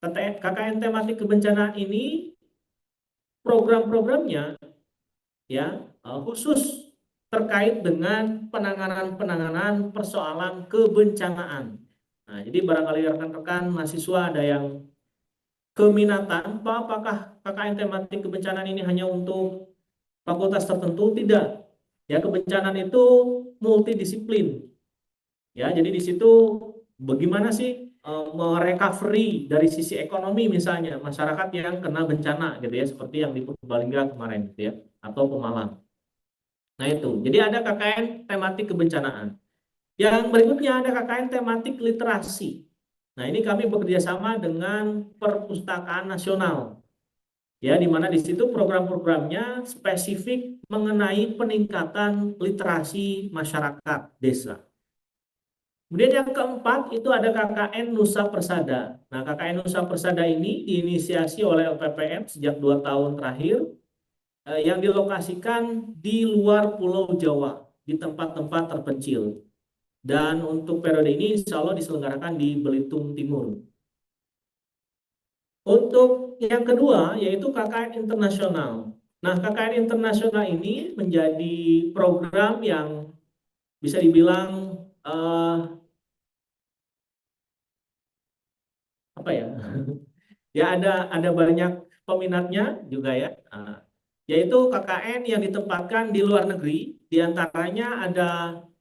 KKN tematik kebencanaan ini program-programnya ya khusus terkait dengan penanganan persoalan kebencanaan. Nah, jadi barangkali rekan-rekan mahasiswa ada yang keminatan, apakah KKN tematik kebencanaan ini hanya untuk fakultas tertentu? Tidak. Ya, kebencanaan itu multidisiplin. Ya, jadi di situ bagaimana sih merecovery dari sisi ekonomi misalnya masyarakat yang kena bencana gitu ya, seperti yang di Purbalingga kemarin gitu ya, atau Pemalang. Nah itu, jadi ada KKN tematik kebencanaan. Yang berikutnya ada KKN tematik literasi. Nah ini kami bekerja sama dengan Perpustakaan Nasional. Ya, di mana di situ program-programnya spesifik mengenai peningkatan literasi masyarakat desa. Kemudian yang keempat itu ada KKN Nusa Persada. Nah, KKN Nusa Persada ini diinisiasi oleh LPPM sejak 2 tahun terakhir yang dilokasikan di luar Pulau Jawa, di tempat-tempat terpencil. Dan untuk periode ini insya Allah diselenggarakan di Belitung Timur. Untuk yang kedua yaitu KKN internasional. Nah, KKN internasional ini menjadi program yang bisa dibilang apa ya? Ya ada banyak peminatnya juga ya. Yaitu KKN yang ditempatkan di luar negeri, diantaranya ada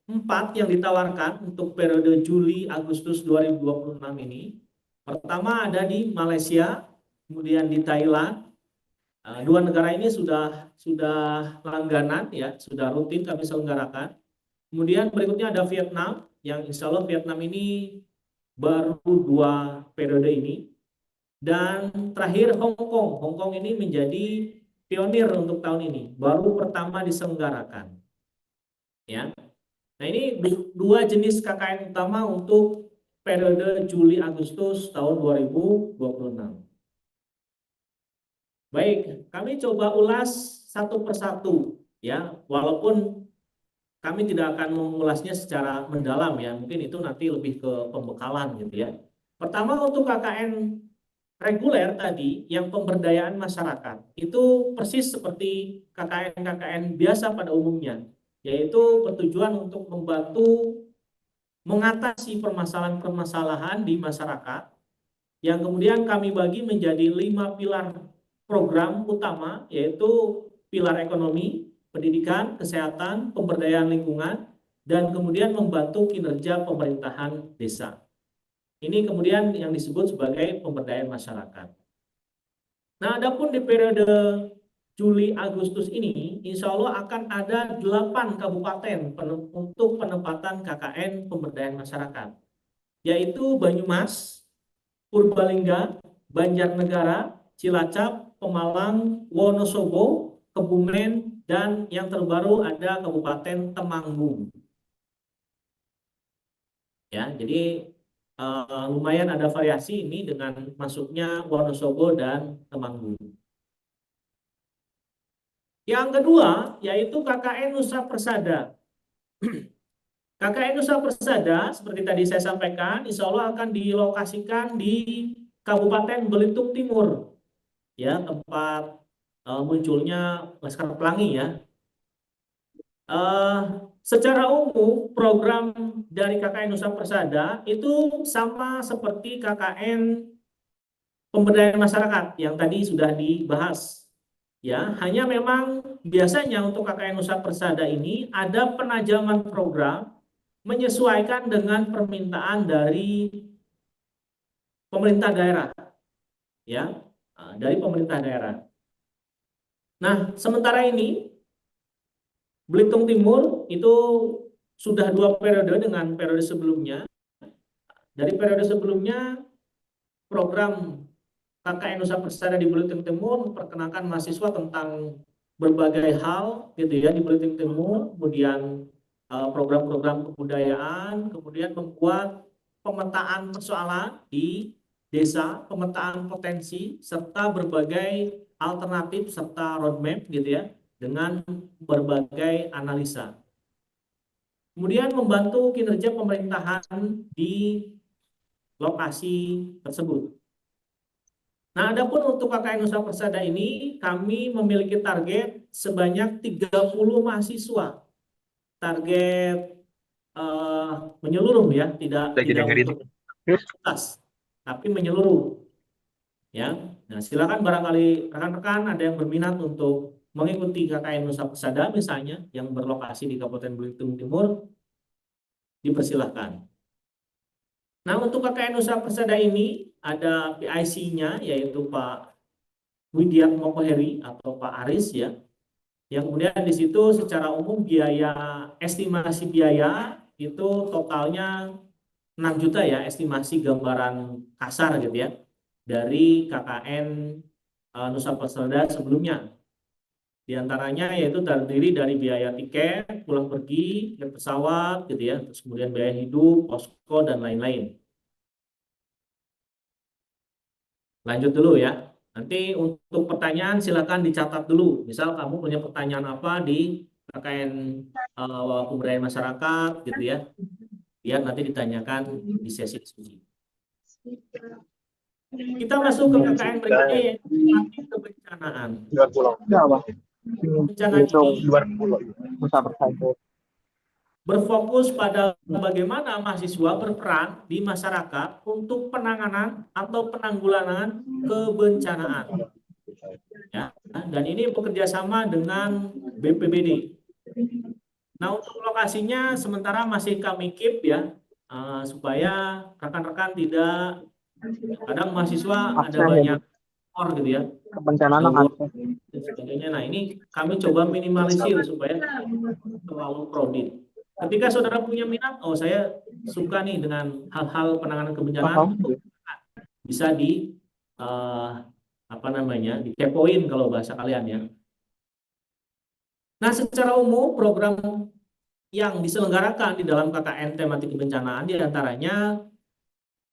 4 yang ditawarkan untuk periode Juli Agustus 2026 ini. Pertama ada di Malaysia, kemudian di Thailand. Dua negara ini sudah langganan ya, sudah rutin kami selenggarakan. Kemudian berikutnya ada Vietnam, yang insya Allah Vietnam ini baru 2 periode ini. Dan terakhir Hong Kong. Hong Kong ini menjadi pionir untuk tahun ini, baru pertama diselenggarakan. Ya. Nah ini 2 jenis KKN utama untuk periode Juli Agustus tahun 2026. Baik, kami coba ulas satu persatu ya, walaupun kami tidak akan mengulasnya secara mendalam ya, mungkin itu nanti lebih ke pembekalan gitu ya. Pertama untuk KKN reguler tadi yang pemberdayaan masyarakat itu persis seperti KKN-KKN biasa pada umumnya, yaitu bertujuan untuk membantu mengatasi permasalahan-permasalahan di masyarakat yang kemudian kami bagi menjadi 5 pilar program utama, yaitu pilar ekonomi, pendidikan, kesehatan, pemberdayaan lingkungan, dan kemudian membantu kinerja pemerintahan desa. Ini kemudian yang disebut sebagai pemberdayaan masyarakat. Nah, adapun di periode Juli Agustus ini, insya Allah akan ada 8 kabupaten untuk penempatan KKN pemberdayaan masyarakat, yaitu Banyumas, Purbalingga, Banjarnegara, Cilacap, Pemalang, Wonosobo, Kebumen, dan yang terbaru ada Kabupaten Temanggung. Ya, jadi lumayan ada variasi ini dengan masuknya Wonosobo dan Temanggung. Yang kedua yaitu KKN Nusa Persada. KKN Nusa Persada seperti tadi saya sampaikan, insya Allah akan dilokasikan di Kabupaten Belitung Timur, ya tempat munculnya Laskar Pelangi ya. Secara umum program dari KKN Nusa Persada itu sama seperti KKN pemberdayaan masyarakat yang tadi sudah dibahas. Ya, hanya memang biasanya untuk KKN Nusa Persada ini ada penajaman program menyesuaikan dengan permintaan dari pemerintah daerah, ya, dari pemerintah daerah. Nah, sementara ini Belitung Timur itu sudah 2 periode dengan periode sebelumnya. Dari periode sebelumnya, program KKN Nusa Persada di Belitung Timur memperkenalkan mahasiswa tentang berbagai hal gitu ya di Belitung Timur, kemudian program-program kebudayaan, kemudian membuat pemetaan persoalan di desa, pemetaan potensi, serta berbagai alternatif serta roadmap gitu ya, dengan berbagai analisa. Kemudian membantu kinerja pemerintahan di lokasi tersebut. Nah, adapun untuk KKN Nusa Persada ini kami memiliki target sebanyak 30 mahasiswa. Target menyeluruh ya, tidak untuk fakultas, tapi menyeluruh ya. Nah, silakan barangkali rekan-rekan ada yang berminat untuk mengikuti KKN Nusa Persada misalnya yang berlokasi di Kabupaten Belitung Timur, dipersilahkan. Nah, untuk KKN Nusa Persada ini ada PIC-nya yaitu Pak Widiat Mokoheri atau Pak Aris ya. Yang kemudian di situ secara umum estimasi biaya itu totalnya 6 juta ya, estimasi gambaran kasar gitu ya dari KKN Nusa Persada sebelumnya. Di antaranya yaitu terdiri dari biaya tiket pulang pergi, tiket pesawat gitu ya, terus kemudian biaya hidup, posko dan lain-lain. Lanjut dulu ya. Nanti untuk pertanyaan silakan dicatat dulu. Misal kamu punya pertanyaan apa di KKN pemberdayaan masyarakat gitu ya. Biar nanti ditanyakan di sesi diskusi. Kita masuk ke KKN berikutnya yaitu kebencanaan. Bencana ini berfokus pada bagaimana mahasiswa berperan di masyarakat untuk penanganan atau penanggulangan kebencanaan. Ya, dan ini bekerja sama dengan BPBD. Nah, untuk lokasinya sementara masih kami keep ya, supaya rekan-rekan tidak, kadang mahasiswa ada banyak orang gitu ya, kebencanaan dan sebagainya. Nah, ini kami coba minimalisir supaya terlalu crowded. Ketika saudara punya minat, oh saya suka nih dengan hal-hal penanganan kebencanaan, bisa dikepoin kalau bahasa kalian ya. Nah, secara umum program yang diselenggarakan di dalam KKN tematik kebencanaan diantaranya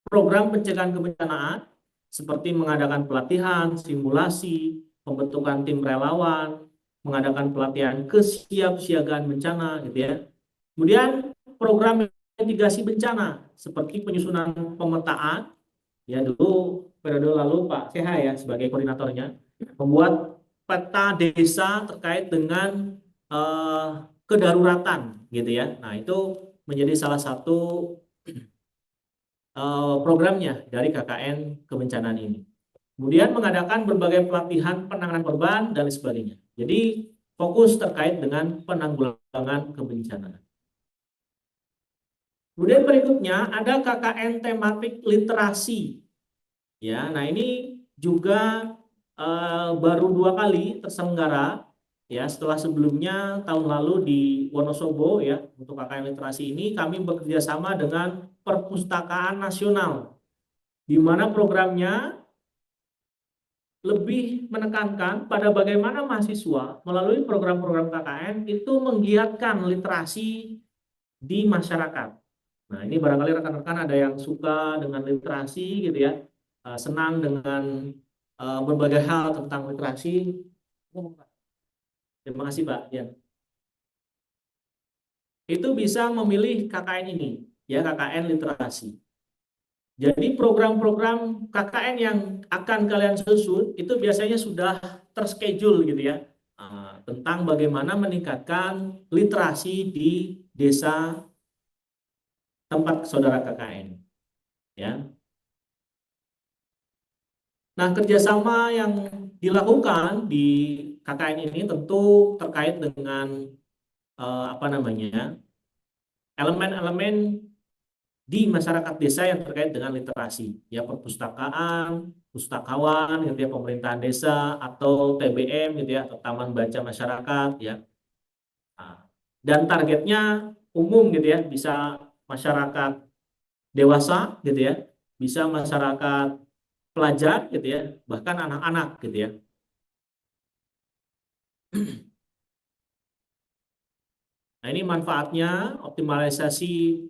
program pencegahan kebencanaan seperti mengadakan pelatihan, simulasi, pembentukan tim relawan, mengadakan pelatihan kesiapsiagaan bencana gitu ya. Kemudian program mitigasi bencana seperti penyusunan pemetaan, ya dulu periode lalu Pak CH ya sebagai koordinatornya membuat peta desa terkait dengan kedaruratan gitu ya. Nah, itu menjadi salah satu programnya dari KKN kebencanaan ini. Kemudian mengadakan berbagai pelatihan penanganan korban dan sebagainya. Jadi fokus terkait dengan penanggulangan kebencanaan. Kemudian berikutnya ada KKN tematik literasi. Ya, nah ini juga baru 2 kali terselenggara ya, setelah sebelumnya tahun lalu di Wonosobo ya. Untuk KKN literasi ini kami bekerja sama dengan Perpustakaan Nasional, di mana programnya lebih menekankan pada bagaimana mahasiswa melalui program-program KKN itu menggiatkan literasi di masyarakat. Nah, ini barangkali rekan-rekan ada yang suka dengan literasi gitu ya, senang dengan berbagai hal tentang literasi. Terima kasih Pak. Ya. Itu bisa memilih KKN ini, ya KKN literasi. Jadi program-program KKN yang akan kalian susun itu biasanya sudah terschedule gitu ya, tentang bagaimana meningkatkan literasi di desa tempat saudara KKN. Ya. Nah, kerjasama yang dilakukan di KKN ini tentu terkait dengan elemen-elemen di masyarakat desa yang terkait dengan literasi, ya perpustakaan, pustakawan, gitu ya, pemerintahan desa atau TBM, gitu ya, atau Taman Baca Masyarakat, ya. Nah, dan targetnya umum, gitu ya, bisa masyarakat dewasa, gitu ya, bisa masyarakat pelajar, gitu ya, bahkan anak-anak, gitu ya. Nah, ini manfaatnya optimalisasi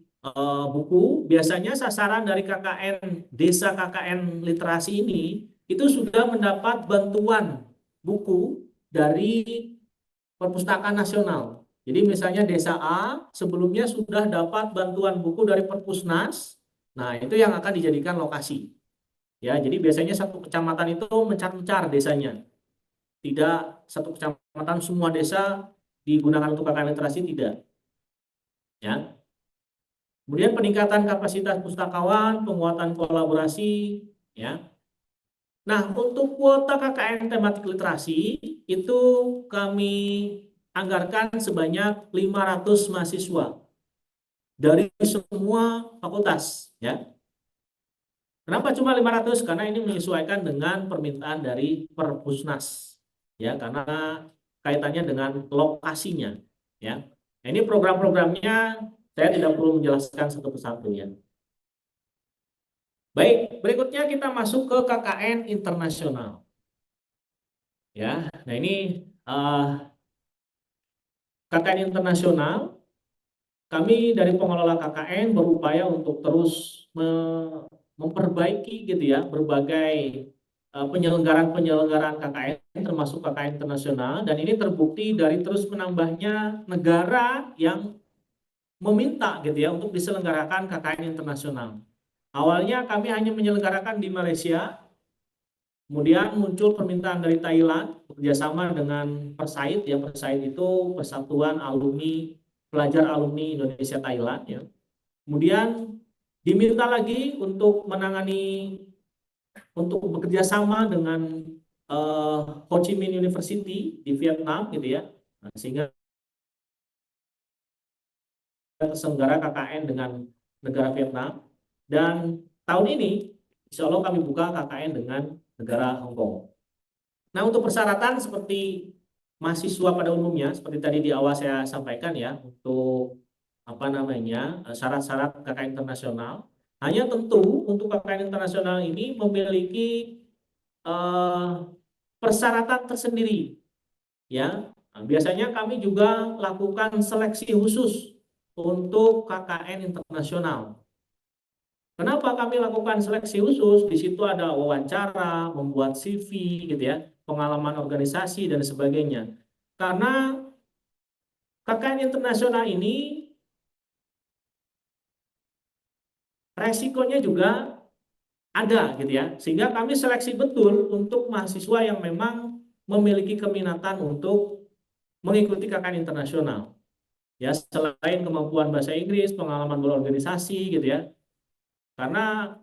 buku. Biasanya sasaran dari KKN Desa KKN Literasi ini itu sudah mendapat bantuan buku dari Perpustakaan Nasional. Jadi misalnya Desa A sebelumnya sudah dapat bantuan buku dari Perpusnas. Nah, itu yang akan dijadikan lokasi. Ya, jadi biasanya satu kecamatan itu mencar-mencar desanya. Tidak satu kecamatan semua desa digunakan untuk KKN literasi, tidak. Ya. Kemudian peningkatan kapasitas pustakawan, penguatan kolaborasi, ya. Nah, untuk kuota KKN tematik literasi itu kami anggarkan sebanyak 500 mahasiswa dari semua fakultas, ya. Kenapa cuma 500? Karena ini menyesuaikan dengan permintaan dari Perpusnas, ya, karena kaitannya dengan lokasinya, ya. Nah, ini program-programnya saya tidak perlu menjelaskan satu persatu, ya. Baik, berikutnya kita masuk ke KKN internasional. Ya, nah ini KKN internasional, kami dari pengelola KKN berupaya untuk terus memperbaiki gitu ya berbagai penyelenggaraan-penyelenggaraan KKN termasuk KKN internasional, dan ini terbukti dari terus menambahnya negara yang meminta gitu ya untuk diselenggarakan KKN internasional. Awalnya kami hanya menyelenggarakan di Malaysia. Kemudian muncul permintaan dari Thailand bekerjasama dengan Persait, ya, Persait itu Persatuan Alumni Pelajar Alumni Indonesia Thailand, ya. Kemudian diminta lagi untuk menangani untuk bekerja sama dengan Ho Chi Minh University di Vietnam gitu ya. Nah, sehingga terselenggara KKN dengan negara Vietnam, dan tahun ini insya Allah kami buka KKN dengan negara Hong Kong. Nah, untuk persyaratan seperti mahasiswa pada umumnya, seperti tadi di awal saya sampaikan ya, untuk apa namanya syarat-syarat KKN internasional, hanya tentu untuk KKN internasional ini memiliki eh, persyaratan tersendiri, ya. Nah, biasanya kami juga lakukan seleksi khusus untuk KKN internasional. Kenapa kami lakukan seleksi khusus? Di situ ada wawancara, membuat CV, gitu ya, pengalaman organisasi dan sebagainya. Karena KKN internasional ini resikonya juga ada, gitu ya. Sehingga kami seleksi betul untuk mahasiswa yang memang memiliki keminatan untuk mengikuti KKN internasional. Ya, selain kemampuan bahasa Inggris, pengalaman berorganisasi, gitu ya. Karena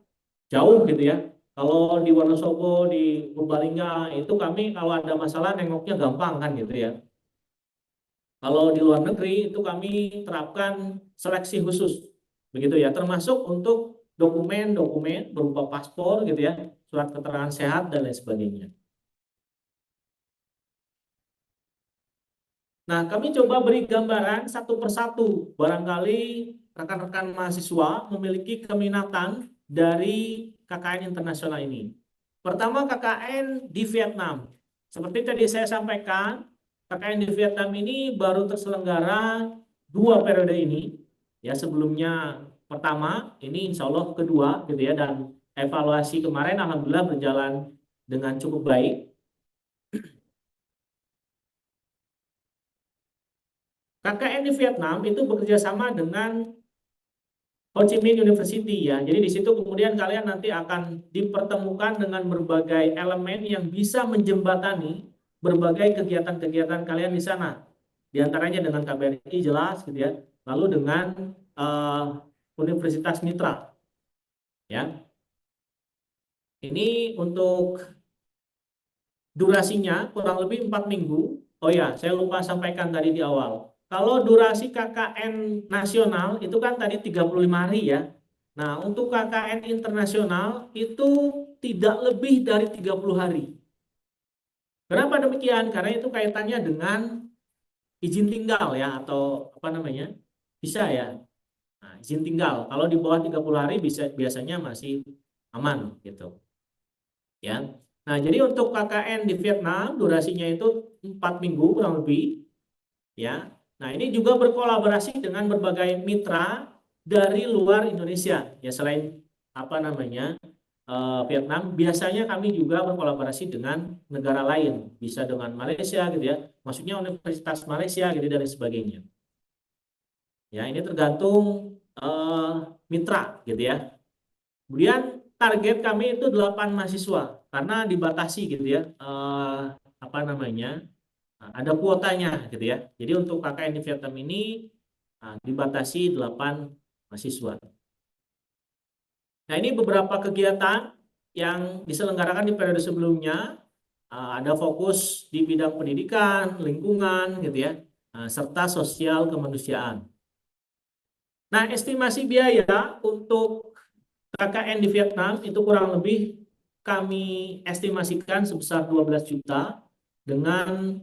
jauh gitu ya. Kalau di Wonosobo, di Purbalingga itu kami kalau ada masalah nengoknya gampang kan gitu ya. Kalau di luar negeri itu kami terapkan seleksi khusus begitu ya, termasuk untuk dokumen-dokumen berupa paspor gitu ya, surat keterangan sehat dan lain sebagainya. Nah, kami coba beri gambaran satu persatu. Barangkali rekan-rekan mahasiswa memiliki keminatan dari KKN internasional ini. Pertama, KKN di Vietnam. Seperti tadi saya sampaikan, KKN di Vietnam ini baru terselenggara 2 periode ini. Ya, sebelumnya pertama, ini insya Allah kedua, gitu ya. Dan evaluasi kemarin, alhamdulillah berjalan dengan cukup baik. KKN di Vietnam itu bekerja sama dengan Ho Chi Minh University, ya. Jadi di situ kemudian kalian nanti akan dipertemukan dengan berbagai elemen yang bisa menjembatani berbagai kegiatan-kegiatan kalian di sana. Di antaranya dengan KBRI jelas gitu ya. Lalu dengan Universitas Mitra, ya. Ini untuk durasinya kurang lebih 4 minggu. Oh ya, saya lupa sampaikan tadi di awal. Kalau durasi KKN nasional itu kan tadi 35 hari ya. Nah, untuk KKN internasional itu tidak lebih dari 30 hari. Kenapa demikian? Karena itu kaitannya dengan izin tinggal ya, atau apa namanya? Bisa ya. Nah, izin tinggal. Kalau di bawah 30 hari biasanya masih aman gitu. Ya. Nah, jadi untuk KKN di Vietnam durasinya itu 4 minggu kurang lebih, ya. Nah, ini juga berkolaborasi dengan berbagai mitra dari luar Indonesia. Ya, selain apa namanya? Vietnam, biasanya kami juga berkolaborasi dengan negara lain, bisa dengan Malaysia gitu ya. Maksudnya Universitas Malaysia gitu dan sebagainya. Ya, ini tergantung mitra gitu ya. Kemudian target kami itu 8 mahasiswa karena dibatasi gitu ya. Apa namanya? Ada kuotanya gitu ya. Jadi untuk KKN di Vietnam ini dibatasi 8 mahasiswa. Nah, ini beberapa kegiatan yang diselenggarakan di periode sebelumnya. Ada fokus di bidang pendidikan, lingkungan gitu ya, serta sosial kemanusiaan. Nah, estimasi biaya untuk KKN di Vietnam itu kurang lebih kami estimasikan sebesar 12 juta dengan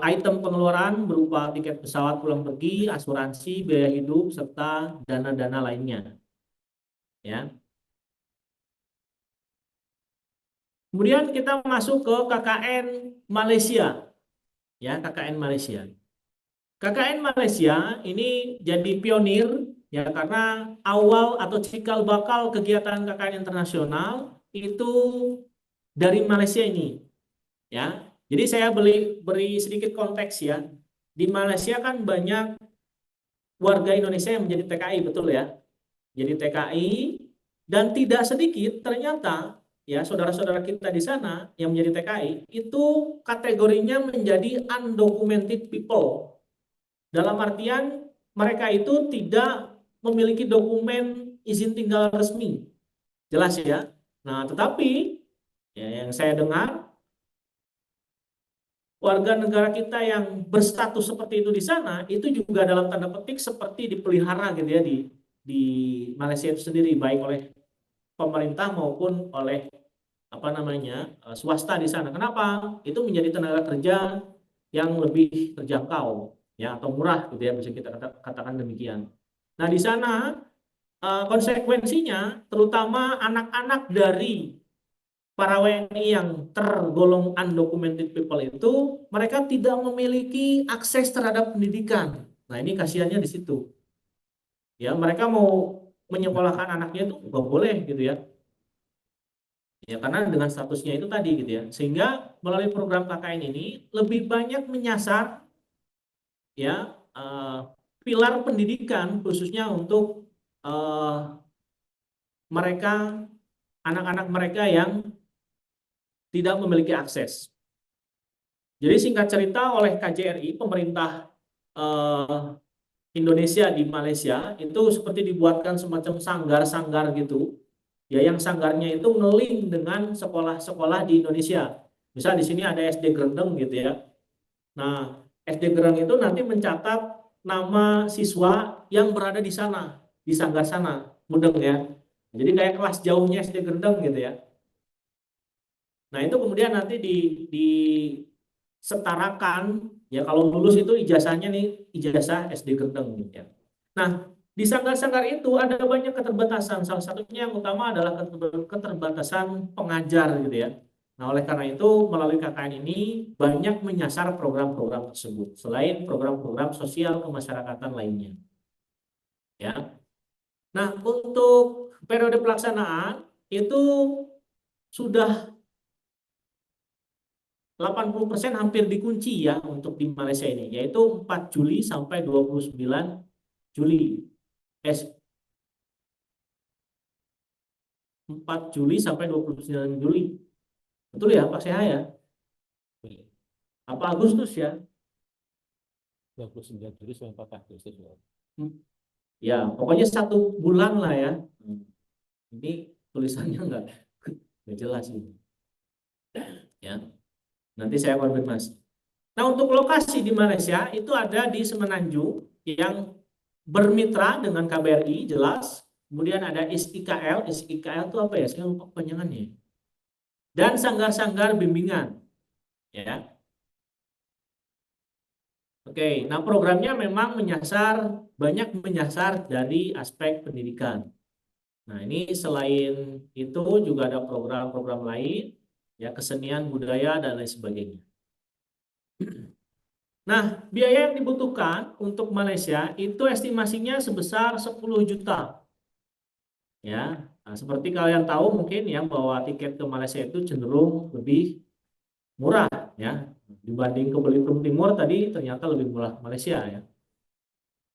item pengeluaran berupa tiket pesawat pulang pergi, asuransi, biaya hidup, serta dana-dana lainnya. Ya. Kemudian kita masuk ke KKN Malaysia. Ya, KKN Malaysia. KKN Malaysia ini jadi pionir ya karena awal atau cikal bakal kegiatan KKN internasional itu dari Malaysia ini ya. Jadi saya beri sedikit konteks ya. Di Malaysia kan banyak warga Indonesia yang menjadi TKI, betul ya. Jadi TKI dan tidak sedikit ternyata ya saudara-saudara kita di sana yang menjadi TKI itu kategorinya menjadi undocumented people. Dalam artian mereka itu tidak memiliki dokumen izin tinggal resmi. Jelas ya. Nah, tetapi ya, yang saya dengar warga negara kita yang berstatus seperti itu di sana itu juga dalam tanda petik seperti dipelihara gitu ya di Malaysia itu sendiri baik oleh pemerintah maupun oleh apa namanya swasta di sana. Kenapa? Itu menjadi tenaga kerja yang lebih terjangkau ya atau murah gitu ya bisa kita katakan demikian. Nah, di sana konsekuensinya terutama anak-anak dari para WNI yang tergolong undocumented people itu mereka tidak memiliki akses terhadap pendidikan. Nah, ini kasihannya di situ. Ya, mereka mau menyekolahkan anaknya itu nggak boleh gitu ya. Ya, karena dengan statusnya itu tadi gitu ya. Sehingga melalui program KKN ini lebih banyak menyasar ya pilar pendidikan khususnya untuk mereka anak-anak mereka yang tidak memiliki akses. Jadi singkat cerita oleh KJRI pemerintah Indonesia di Malaysia itu seperti dibuatkan semacam sanggar-sanggar gitu. Ya yang sanggarnya itu ngeling dengan sekolah-sekolah di Indonesia. Misal di sini ada SD Grendeng gitu ya. Nah, SD Grendeng itu nanti mencatat nama siswa yang berada di sana, di sanggar sana, mudeng ya. Jadi kayak kelas jauhnya SD Grendeng gitu ya. Nah, itu kemudian nanti disetarakan ya kalau lulus itu ijazahnya nih ijazah SD Grendeng gitu ya. Nah, di sanggar-sanggar itu ada banyak keterbatasan. Salah satunya yang utama adalah keterbatasan pengajar gitu ya. Nah, oleh karena itu melalui KKN ini banyak menyasar program-program tersebut selain program-program sosial kemasyarakatan lainnya. Ya. Nah, untuk periode pelaksanaan itu sudah 80% hampir dikunci ya untuk di Malaysia ini, yaitu 4 Juli sampai 29 Juli. 4 Juli sampai 29 Juli. Betul ya Pak Seha ya? Apa Agustus ya? 29 Juli sampai 4 Agustus. Hmm. Ya, pokoknya 1 bulan lah ya. Ini tulisannya nggak jelas ini. Ya, nanti saya konfirmasi. Nah, untuk lokasi di Malaysia itu ada di Semenanjung yang bermitra dengan KBRI jelas. Kemudian ada SIKL, SIKL itu apa ya? Saya lupa kepanjangannya. Dan sanggar-sanggar bimbingan. Ya. Oke, nah programnya memang banyak menyasar dari aspek pendidikan. Nah, ini selain itu juga ada program-program lain, ya kesenian, budaya, dan lain sebagainya. Nah, biaya yang dibutuhkan untuk Malaysia itu estimasinya sebesar 10 juta. Ya, nah, seperti kalian tahu mungkin ya bahwa tiket ke Malaysia itu cenderung lebih murah ya dibanding ke Belitung Timur tadi ternyata lebih murah Malaysia ya.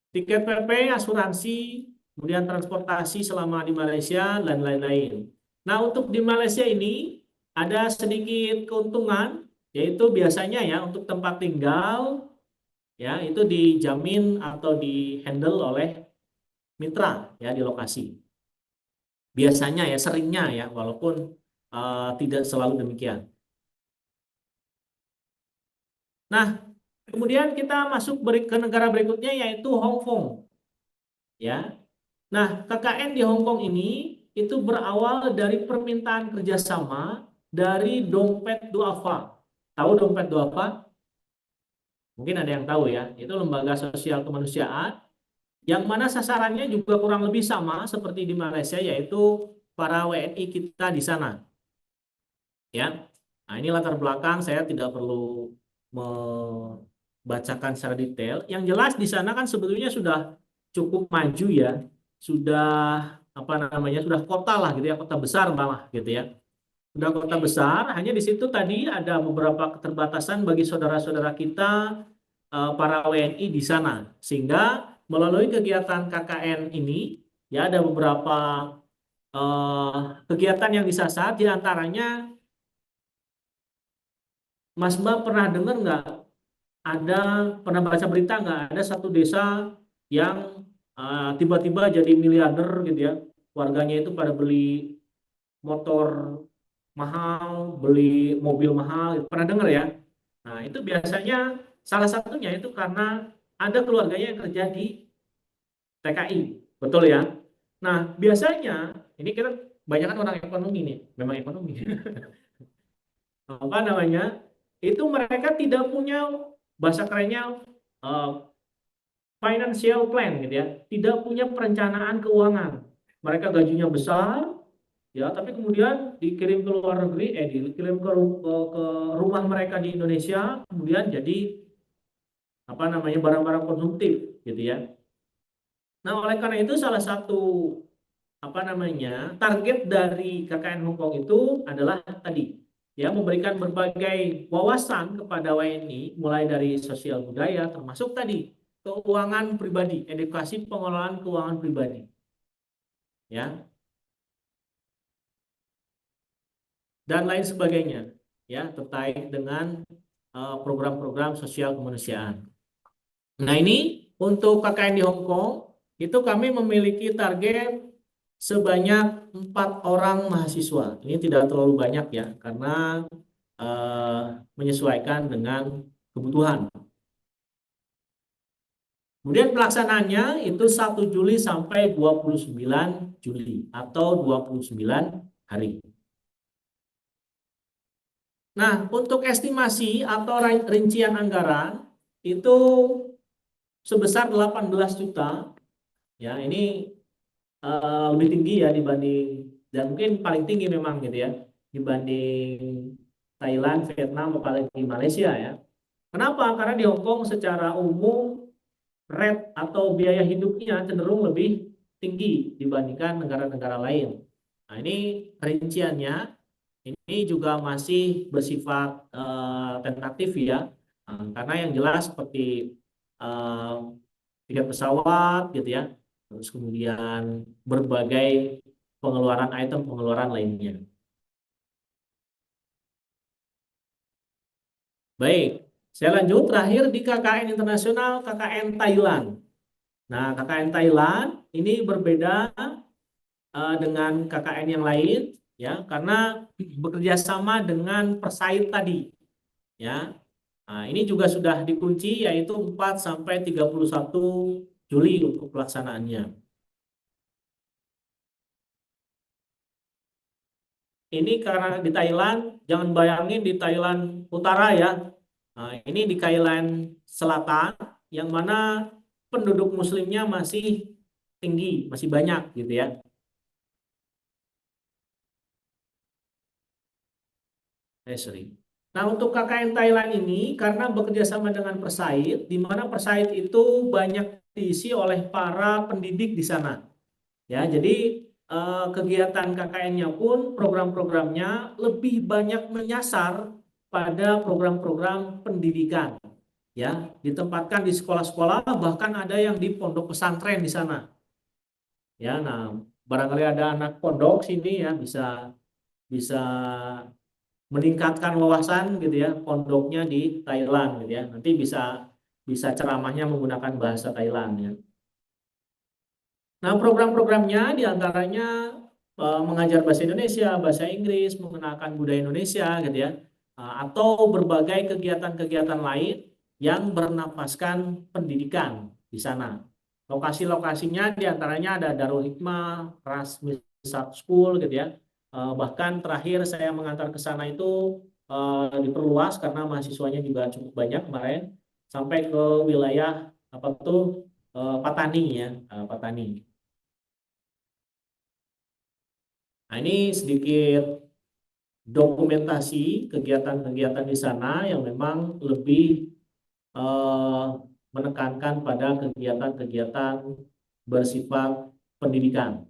Tiket PP, asuransi, kemudian transportasi selama di Malaysia, dan lain-lain. Nah, untuk di Malaysia ini ada sedikit keuntungan, yaitu biasanya ya untuk tempat tinggal, ya itu dijamin atau di-handle oleh mitra ya di lokasi. Biasanya ya, seringnya ya, walaupun tidak selalu demikian. Nah, kemudian kita masuk ke negara berikutnya yaitu Hong Kong. Ya. Nah, KKN di Hong Kong ini itu berawal dari permintaan kerjasama dari Dompet Duafa. Tahu Dompet Duafa? Mungkin ada yang tahu ya. Itu lembaga sosial kemanusiaan yang mana sasarannya juga kurang lebih sama seperti di Malaysia, yaitu para WNI kita di sana. Ya. Nah, ini latar belakang, saya tidak perlu membacakan secara detail. Yang jelas di sana kan sebetulnya sudah cukup maju ya, sudah apa namanya, sudah kota lah gitu ya, kota besar malah gitu ya. Sudah kota besar, hanya di situ tadi ada beberapa keterbatasan bagi saudara-saudara kita para WNI di sana. Sehingga melalui kegiatan KKN ini ya ada beberapa kegiatan yang disasar, di antaranya Mas Mbak pernah dengar nggak, ada pernah baca berita nggak, ada satu desa yang tiba-tiba jadi miliarder gitu ya, warganya itu pada beli motor mahal, beli mobil mahal, pernah dengar ya? Nah itu biasanya salah satunya itu karena ada keluarganya yang kerja di TKI, betul ya? Nah biasanya ini kita kebanyakan orang ekonomi nih, memang ekonomi. Apa namanya? Itu mereka tidak punya, bahasa kerennya uh, financial plan gitu ya, tidak punya perencanaan keuangan. Mereka gajinya besar ya, tapi kemudian dikirim ke luar negeri, dikirim ke rumah mereka di Indonesia, kemudian jadi apa namanya, barang-barang konsumtif gitu ya. Nah oleh karena itu salah satu apa namanya, target dari KKN Hong Kong itu adalah tadi ya, memberikan berbagai wawasan kepada WNI, mulai dari sosial budaya termasuk tadi keuangan pribadi, edukasi pengelolaan keuangan pribadi ya, dan lain sebagainya ya, terkait dengan program-program sosial kemanusiaan. Nah ini untuk KKN di Hong Kong itu kami memiliki target sebanyak 4 orang mahasiswa. Ini tidak terlalu banyak ya, karena menyesuaikan dengan kebutuhan. Kemudian pelaksanaannya itu 1 Juli sampai 29 Juli atau 29 hari. Nah, untuk estimasi atau rincian anggaran itu sebesar 18 juta. Ya, ini lebih tinggi ya dibanding, dan mungkin paling tinggi memang gitu ya, dibanding Thailand, Vietnam, apalagi Malaysia ya. Kenapa? Karena di Hong Kong secara umum rate atau biaya hidupnya cenderung lebih tinggi dibandingkan negara-negara lain. Nah, ini rinciannya, ini juga masih bersifat tentatif ya. Karena yang jelas seperti tiket pesawat gitu ya, terus kemudian berbagai pengeluaran item pengeluaran lainnya. Baik, saya lanjut terakhir di KKN internasional, KKN Thailand. Nah, KKN Thailand ini berbeda dengan KKN yang lain ya, karena bekerja sama dengan Persait tadi ya. Nah, ini juga sudah dikunci yaitu 4 sampai 31 Juli untuk pelaksanaannya. Ini karena di Thailand, jangan bayangin di Thailand utara ya. Nah, ini di Thailand selatan, yang mana penduduk muslimnya masih tinggi, masih banyak gitu ya. Sorry. Nah, untuk KKN Thailand ini karena bekerja sama dengan Persait, di mana Persait itu banyak diisi oleh para pendidik di sana. Ya, jadi kegiatan KKN-nya pun program-programnya lebih banyak menyasar pada program-program pendidikan. Ya, ditempatkan di sekolah-sekolah, bahkan ada yang di pondok pesantren di sana. Ya, nah barangkali ada anak pondok sini ya bisa bisa meningkatkan wawasan gitu ya pondoknya di Thailand gitu ya. Nanti bisa bisa ceramahnya menggunakan bahasa Thailand ya. Nah, program-programnya diantaranya mengajar bahasa Indonesia, bahasa Inggris, mengenalkan budaya Indonesia gitu ya, atau berbagai kegiatan-kegiatan lain yang bernafaskan pendidikan di sana. Lokasi-lokasinya diantaranya ada Darul Hikmah, Rasmi School gitu ya. Bahkan terakhir saya mengantar ke sana itu diperluas karena mahasiswanya juga cukup banyak kemarin sampai ke wilayah apa tuh Patani ya, Patani. Nah, ini sedikit dokumentasi kegiatan-kegiatan di sana yang memang lebih eh, menekankan pada kegiatan-kegiatan bersifat pendidikan.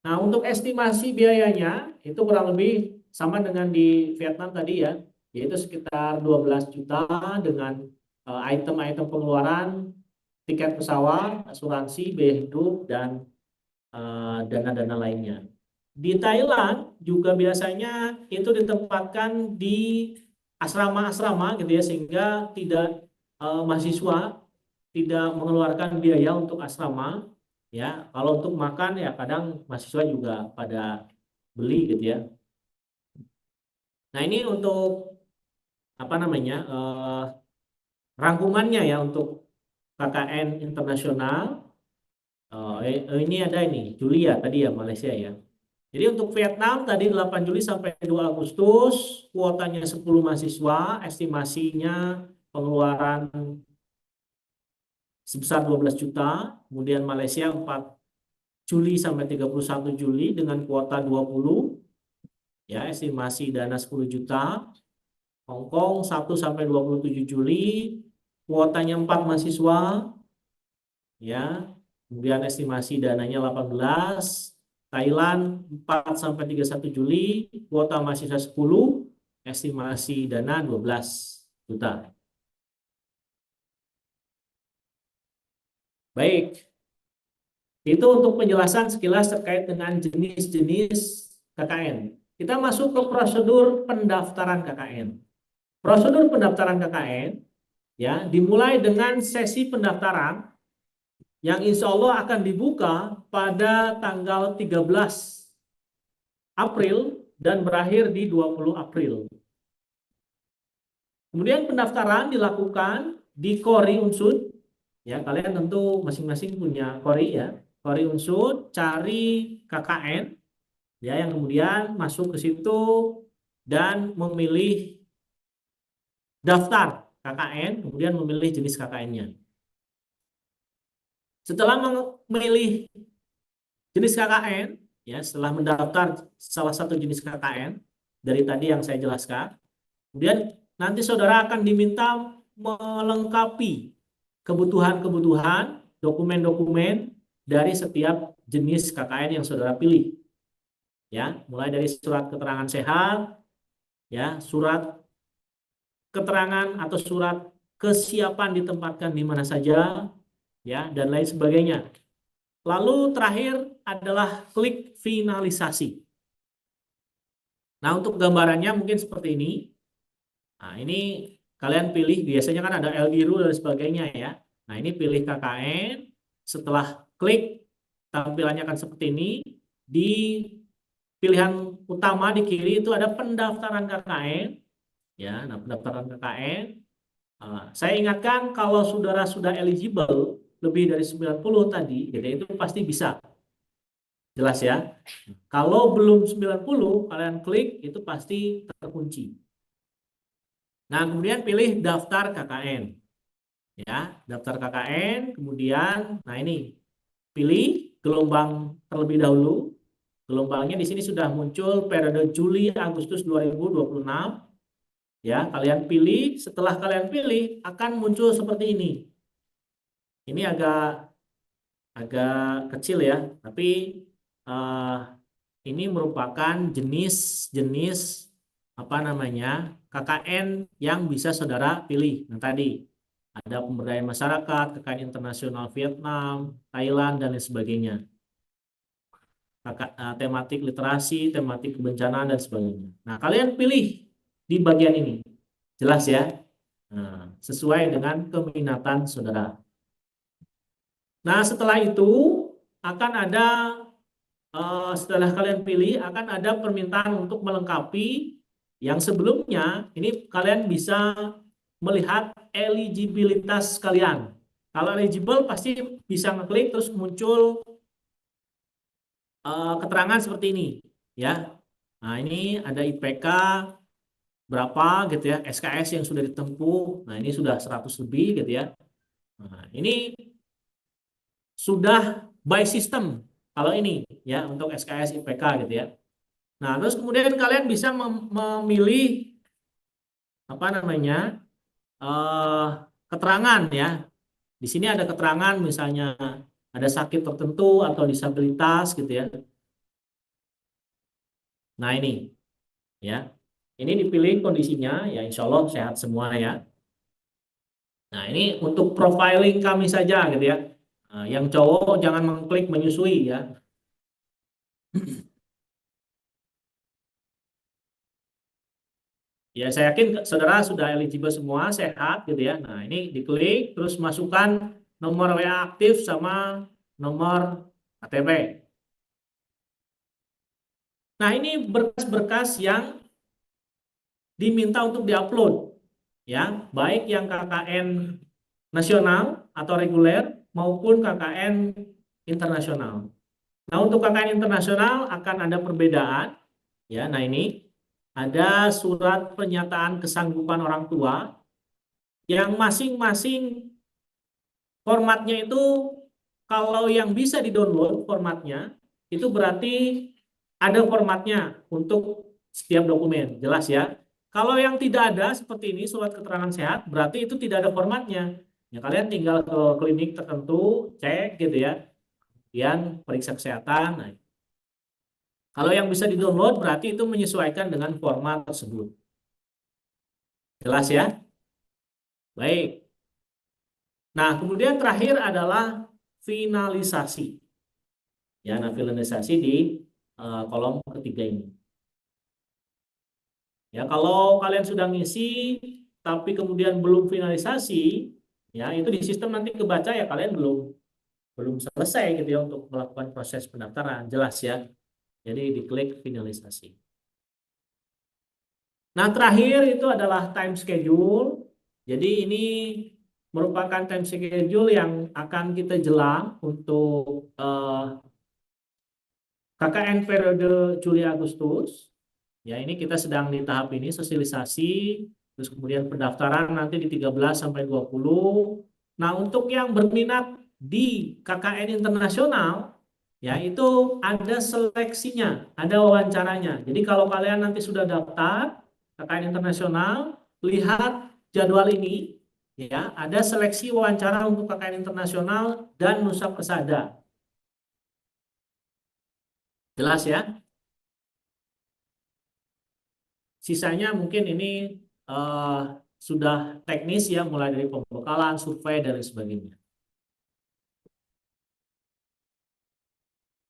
Nah, untuk estimasi biayanya itu kurang lebih sama dengan di Vietnam tadi ya, yaitu sekitar 12 juta dengan item-item pengeluaran, tiket pesawat, asuransi, biaya hidup, dan dana-dana lainnya. Di Thailand juga biasanya itu ditempatkan di asrama-asrama gitu ya sehingga tidak mahasiswa tidak mengeluarkan biaya untuk asrama ya. Kalau untuk makan ya kadang mahasiswa juga pada beli gitu ya. Nah, ini untuk apa namanya rangkumannya ya untuk KKN internasional. Ini ada ini Juli ya tadi ya Malaysia ya. Jadi untuk Vietnam tadi 8 Juli sampai 2 Agustus, kuotanya 10 mahasiswa, estimasinya pengeluaran sebesar 12 juta, kemudian Malaysia 4 Juli sampai 31 Juli dengan kuota 20, ya estimasi dana 10 juta, Hong Kong 1 sampai 27 Juli, kuotanya 4 mahasiswa, ya, kemudian estimasi dananya 18, Thailand 4 sampai 31 Juli, kuota mahasiswa 10, estimasi dana 12 juta. Baik, itu untuk penjelasan sekilas terkait dengan jenis-jenis KKN. Kita masuk ke prosedur pendaftaran KKN. Prosedur pendaftaran KKN ya dimulai dengan sesi pendaftaran yang insya Allah akan dibuka pada tanggal 13 April dan berakhir di 20 April. Kemudian pendaftaran dilakukan di Kori Unsud. Ya, kalian tentu masing-masing punya Kori ya. Kori Unsud, cari KKN ya yang kemudian masuk ke situ dan memilih daftar KKN, kemudian memilih jenis KKN-nya. Setelah memilih jenis KKN, ya setelah mendaftar salah satu jenis KKN dari tadi yang saya jelaskan, kemudian nanti saudara akan diminta melengkapi kebutuhan-kebutuhan, dokumen-dokumen dari setiap jenis KKN yang saudara pilih. Ya, mulai dari surat keterangan sehat, ya, surat keterangan atau surat kesiapan ditempatkan di mana saja, ya, dan lain sebagainya. Lalu terakhir adalah klik finalisasi. Nah, untuk gambarannya mungkin seperti ini. Nah, ini kalian pilih, biasanya kan ada L biru dan sebagainya ya. Nah, ini pilih KKN, setelah klik tampilannya akan seperti ini. Di pilihan utama di kiri itu ada pendaftaran KKN. Ya, nah pendaftaran KKN. Saya ingatkan kalau saudara sudah eligible lebih dari 90 tadi, jadi itu pasti bisa. Jelas ya. Kalau belum 90, kalian klik itu pasti terkunci. Nah, kemudian pilih daftar KKN. Ya, daftar KKN, kemudian nah ini pilih gelombang terlebih dahulu. Gelombangnya di sini sudah muncul periode Juli Agustus 2026. Ya, kalian pilih, setelah kalian pilih akan muncul seperti ini. Ini agak kecil ya, tapi ini merupakan jenis apa namanya KKN yang bisa saudara pilih. Nah tadi ada pemberdayaan masyarakat, kekayaan internasional Vietnam, Thailand, dan lain sebagainya. Tematik literasi, tematik kebencanaan, dan sebagainya. Nah, kalian pilih di bagian ini. Jelas ya? Nah, sesuai dengan keminatan saudara. Nah, setelah itu akan ada, setelah kalian pilih, akan ada permintaan untuk melengkapi yang sebelumnya. Ini kalian bisa melihat eligibilitas kalian. Kalau eligible pasti bisa ngeklik terus muncul keterangan seperti ini, ya. Nah, ini ada IPK berapa gitu ya, SKS yang sudah ditempuh. Nah, ini sudah 100 lebih gitu ya. Nah, ini sudah by system kalau ini ya untuk SKS IPK gitu ya. Nah, terus kemudian kalian bisa memilih apa namanya? eh, keterangan ya. Di sini ada keterangan misalnya ada sakit tertentu atau disabilitas gitu ya. Nah, ini ya. Ini dipilih kondisinya ya, insya Allah sehat semua ya. Nah, ini untuk profiling kami saja gitu ya. Nah, yang cowok jangan mengklik menyusui ya. Ya, saya yakin saudara sudah eligible semua, sehat gitu ya. Nah, ini diklik, terus masukkan nomor WA aktif sama nomor KTP. Nah, ini berkas-berkas yang diminta untuk diupload, ya, baik yang KKN nasional atau reguler maupun KKN internasional. Nah, untuk KKN internasional akan ada perbedaan, ya. Nah, ini ada surat pernyataan kesanggupan orang tua yang masing-masing formatnya itu, kalau yang bisa di-download formatnya, itu berarti ada formatnya untuk setiap dokumen, jelas ya. Kalau yang tidak ada seperti ini, surat keterangan sehat, berarti itu tidak ada formatnya. Ya, kalian tinggal ke klinik tertentu, cek gitu ya, kemudian periksa kesehatan. Nah, kalau yang bisa di-download berarti itu menyesuaikan dengan format tersebut. Jelas ya? Baik. Nah, kemudian terakhir adalah finalisasi. Ya, nah finalisasi di kolom ketiga ini. Ya, kalau kalian sudah ngisi tapi kemudian belum finalisasi, ya itu di sistem nanti kebaca ya kalian belum belum selesai gitu ya untuk melakukan proses pendaftaran, jelas ya. Jadi diklik finalisasi. Nah, terakhir itu adalah time schedule. Jadi ini merupakan time schedule yang akan kita jelang untuk KKN periode Juli Agustus. Ya, ini kita sedang di tahap ini sosialisasi, terus kemudian pendaftaran nanti di 13 sampai 20. Nah, untuk yang berminat di KKN internasional, ya itu ada seleksinya, ada wawancaranya. Jadi kalau kalian nanti sudah daftar KKN internasional, lihat jadwal ini, ya ada seleksi wawancara untuk KKN internasional dan Nusa Persada. Jelas ya? Sisanya mungkin ini eh, sudah teknis ya, mulai dari pembekalan, survei, dan lain sebagainya.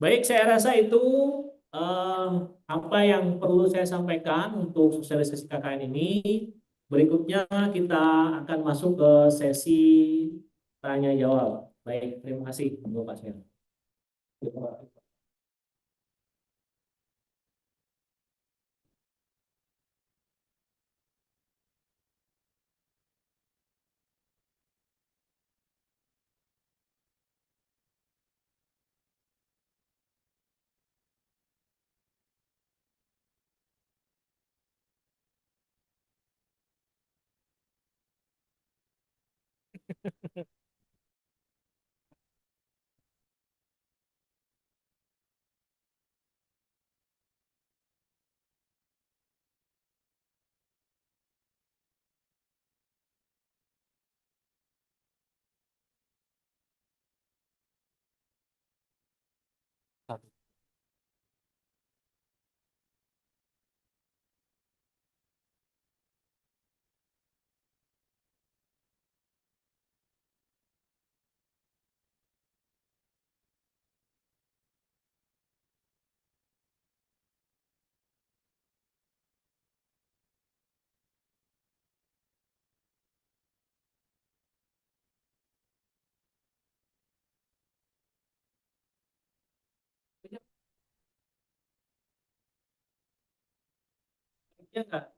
Baik, saya rasa itu eh, apa yang perlu saya sampaikan untuk sosialisasi KKN ini. Berikutnya kita akan masuk ke sesi tanya jawab. Baik, terima kasih untuk Pak. Ya enggak?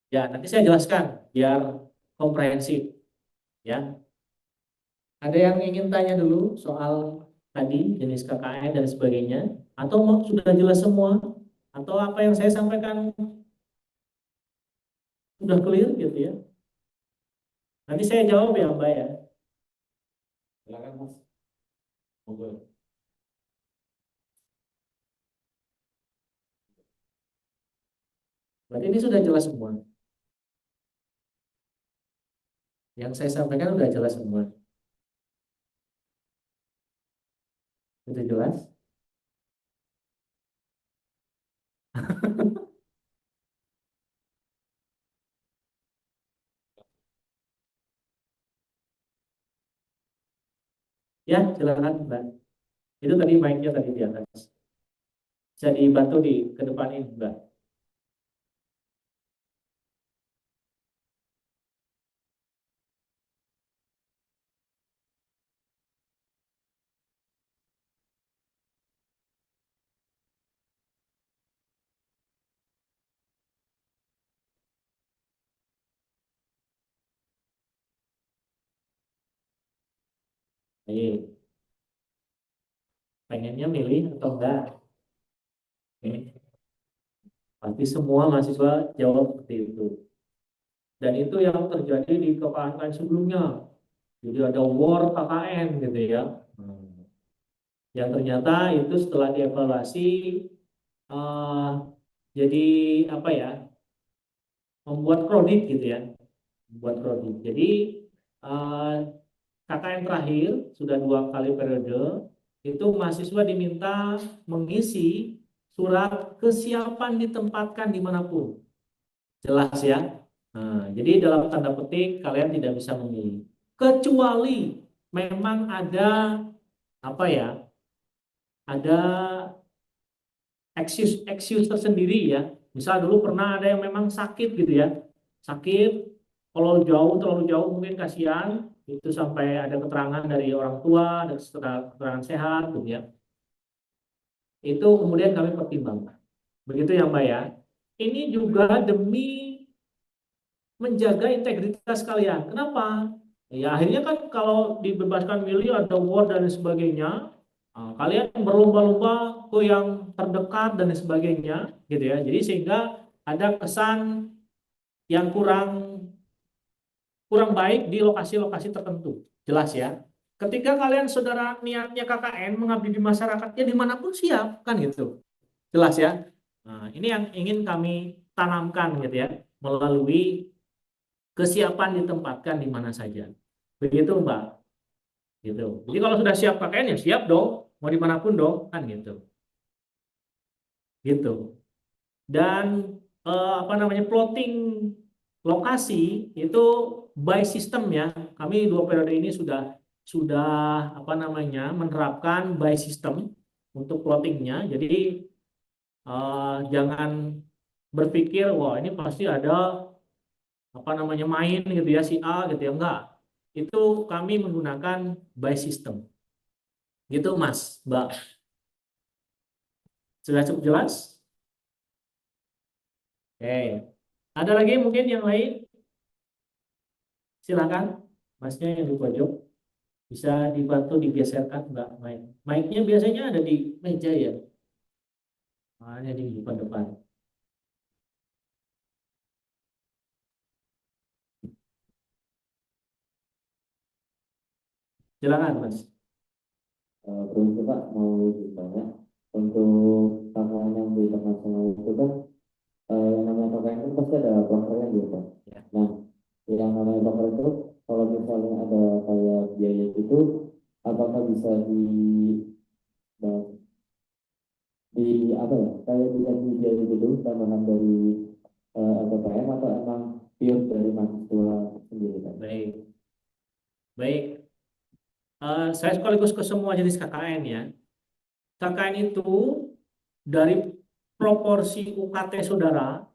Ya, nanti saya jelaskan biar komprehensif ya. Ada yang ingin tanya dulu soal tadi jenis KKN dan sebagainya, atau sudah jelas semua, atau apa yang saya sampaikan sudah clear gitu ya? Nanti saya jawab ya Mbak ya. Silakan Mas. Monggo. Berarti ini sudah jelas semua. Yang saya sampaikan sudah jelas semua. Sudah jelas? Ya, silakan Mbak. Itu tadi mic-nya tadi di atas. Bisa dibantu di ke depan ini Mbak. Ini pengennya milih atau enggak? Ini pasti semua mahasiswa jawab seperti itu. Dan itu yang terjadi di KKN sebelumnya. Jadi ada war KKN gitu ya. Yang ternyata itu setelah dievaluasi eh, jadi apa ya? Membuat kredit gitu ya. Membuat kredit. Jadi eh, KKN terakhir sudah 2 kali periode itu mahasiswa diminta mengisi surat kesiapan ditempatkan dimanapun. Jelas ya. Nah, jadi dalam tanda petik kalian tidak bisa memilih. Kecuali memang ada apa ya? Ada excuse tersendiri ya. Misal dulu pernah ada yang memang sakit gitu ya. Sakit, kalau jauh terlalu jauh mungkin kasihan, itu sampai ada keterangan dari orang tua, dan keterangan sehat gitu ya. Itu kemudian kami pertimbangkan. Begitu ya Mbak ya. Ini juga demi menjaga integritas kalian. Kenapa? Ya akhirnya kan kalau dibebaskan milih ada war dan sebagainya, kalian berlomba-lomba ke yang terdekat dan sebagainya, gitu ya. Jadi sehingga ada kesan yang kurang kurang baik di lokasi-lokasi tertentu. Jelas ya. Ketika kalian saudara niatnya KKN mengabdi di masyarakat, ya dimanapun siap kan gitu. Jelas ya. Nah, ini yang ingin kami tanamkan gitu ya, melalui kesiapan ditempatkan di mana saja. Begitu Mbak. Gitu. Jadi kalau sudah siap KKN ya siap dong, mau dimanapun dong, kan gitu. Gitu. Dan apa namanya plotting lokasi itu by system ya. Kami 2 periode ini sudah apa namanya menerapkan by system untuk plottingnya. Jadi jangan berpikir wah ini pasti ada apa namanya main gitu ya si A gitu ya enggak. Itu kami menggunakan by system. Gitu Mas, Mbak. Sudah cukup jelas? Oke. Ada lagi mungkin yang lain? Silakan. Masnya yang di pojok. Bisa dibantu digeserkan Mbak mic. Mic-nya biasanya ada di meja ya. hanya di depan. Silakan Mas. Permisi Pak, mau ditanya untuk KKN yang di internasional itu kan yang namanya KKN itu pasti ada prokernya gitu Pak. Ya. Nah, yang namanya proker itu kalau misalnya ada kayak biaya itu, apakah bisa apa ya, kayak diganti biaya gitu tambahan dari LPPM atau emang pure dari mahasiswa sendiri Pak? Baik, baik. Saya sekaligus ke semua jenis KKN ya. KKN itu dari proporsi UKT saudara,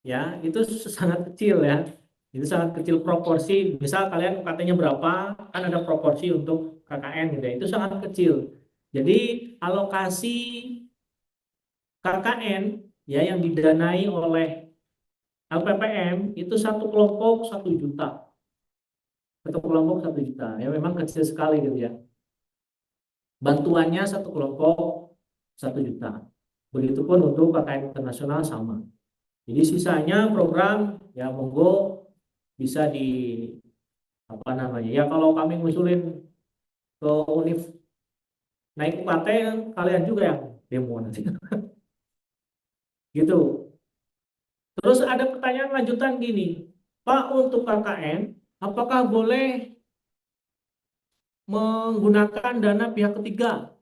ya itu sangat kecil ya. Itu sangat kecil proporsi. Misal kalian UKT-nya berapa, kan ada proporsi untuk KKN gitu ya. Itu sangat kecil. Jadi alokasi KKN ya yang didanai oleh LPPM itu satu kelompok 1 juta. Satu kelompok 1 juta. Ya memang kecil sekali gitu ya. Bantuannya satu kelompok 1 juta. Begitupun untuk KKN internasional sama. Jadi sisanya program ya monggo bisa di apa namanya ya, kalau kami ngusulin ke univ naik UKT kalian juga yang demo nanti. Gitu. Terus ada pertanyaan lanjutan gini, Pak, untuk KKN apakah boleh menggunakan dana pihak ketiga?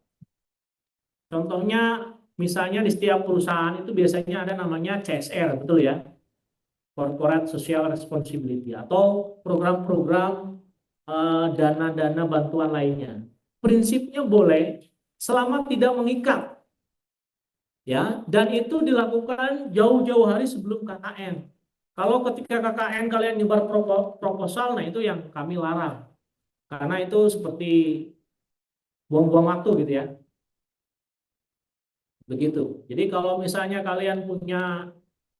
Contohnya misalnya di setiap perusahaan itu biasanya ada namanya CSR, betul ya? Corporate Social Responsibility, atau program-program dana-dana bantuan lainnya. Prinsipnya boleh selama tidak mengikat, ya, dan itu dilakukan jauh-jauh hari sebelum KKN. Kalau ketika KKN kalian nyebar proposal, nah itu yang kami larang, karena itu seperti buang-buang waktu gitu ya. Begitu. Jadi kalau misalnya kalian punya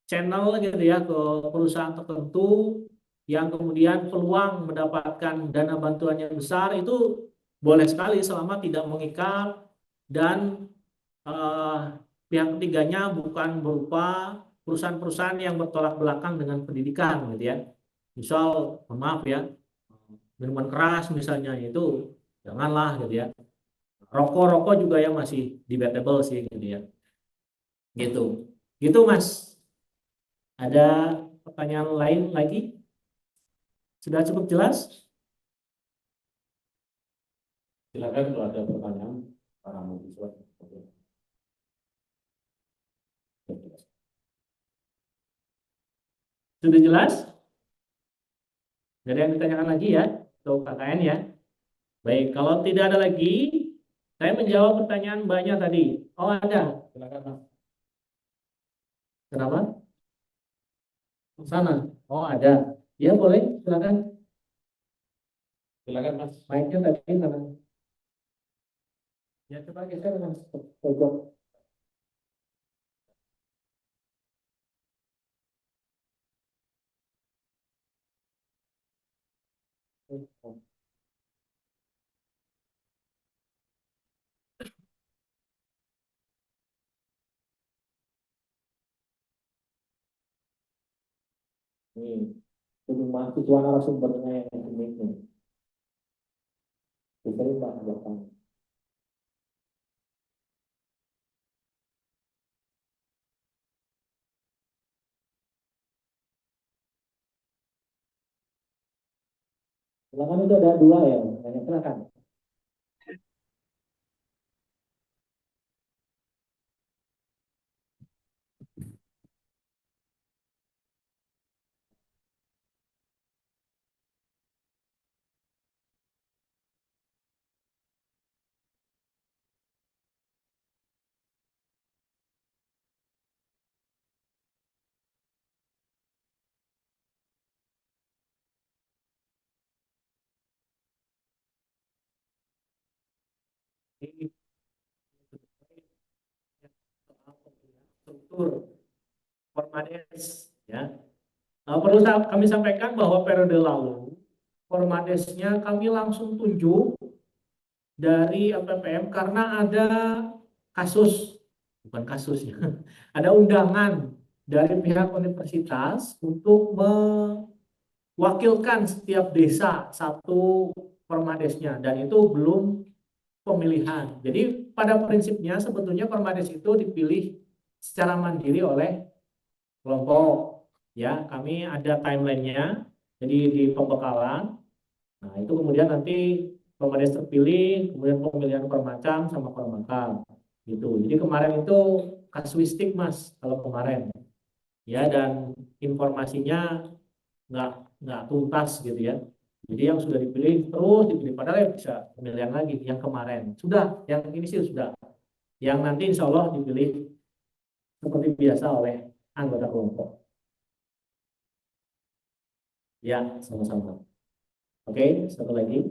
channel gitu ya ke perusahaan tertentu yang kemudian peluang mendapatkan dana bantuannya besar, itu boleh sekali selama tidak mengikat dan eh, pihak ketiganya bukan berupa perusahaan-perusahaan yang bertolak belakang dengan pendidikan gitu ya. Misal, mohon maaf ya, minuman keras misalnya, itu janganlah gitu ya. Rokok-rokok juga yang masih debatable sih gitu ya. Gitu. Gitu Mas. Ada pertanyaan lain lagi? Sudah cukup jelas? Silakan kalau ada pertanyaan para mahasiswa. Sudah jelas? Tidak ada yang ditanyakan lagi ya untuk KKN ya. Baik, kalau tidak ada lagi, saya menjawab pertanyaan banyak tadi. Oh ada. Silakan Mas. Kenapa? Sana. Oh ada. Ya boleh, silakan. Silakan Mas. Mic-nya tadi mana? Ya coba geser Mas. Pojok. Nih, itu mahasiswa narasumbernya yang ini. Bisa Pak belakang. Silakan, itu ada 2 ya. Silakan. Ini struktur Formades ya. Perlu kami sampaikan bahwa periode lalu Formadesnya kami langsung tunjuk dari LPPM karena ada kasus bukan kasus ya, ada undangan dari pihak universitas untuk mewakilkan setiap desa satu permadesnya, dan itu belum pemilihan. Jadi pada prinsipnya sebetulnya permades itu dipilih secara mandiri oleh kelompok. Ya, kami ada timelinenya. Jadi di pembekalan. Nah, itu kemudian nanti permades terpilih, kemudian pemilihan per macam sama per makam. Gitu. Jadi kemarin itu kasuistik Mas, kalau kemarin. Ya, dan informasinya nggak nggak tuntas gitu ya. Jadi yang sudah dipilih terus dipilih, padahal ya bisa pemilihan lagi yang kemarin sudah, yang ini sih sudah, yang nanti insya Allah dipilih seperti biasa oleh anggota kelompok. Ya, sama-sama. Oke, satu lagi.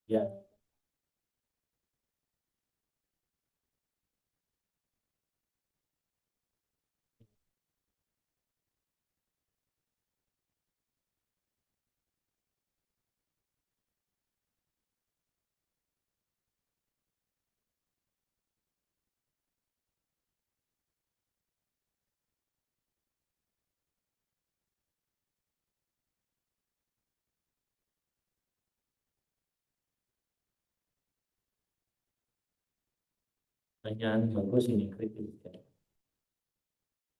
Ya, pertanyaan bagus ini, kritis.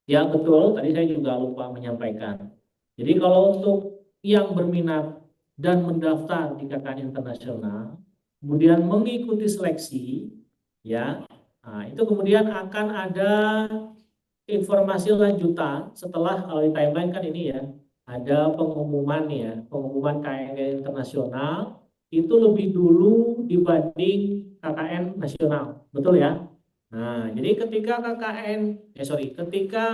Ya betul, tadi saya juga lupa menyampaikan. Jadi kalau untuk yang berminat dan mendaftar di KKN internasional, kemudian mengikuti seleksi, ya, nah, itu kemudian akan ada informasi lanjutan setelah, kalau di timeline kan ini ya, ada pengumuman ya, pengumuman KKN internasional itu lebih dulu dibanding KKN nasional, betul ya? Nah, jadi ketika ketika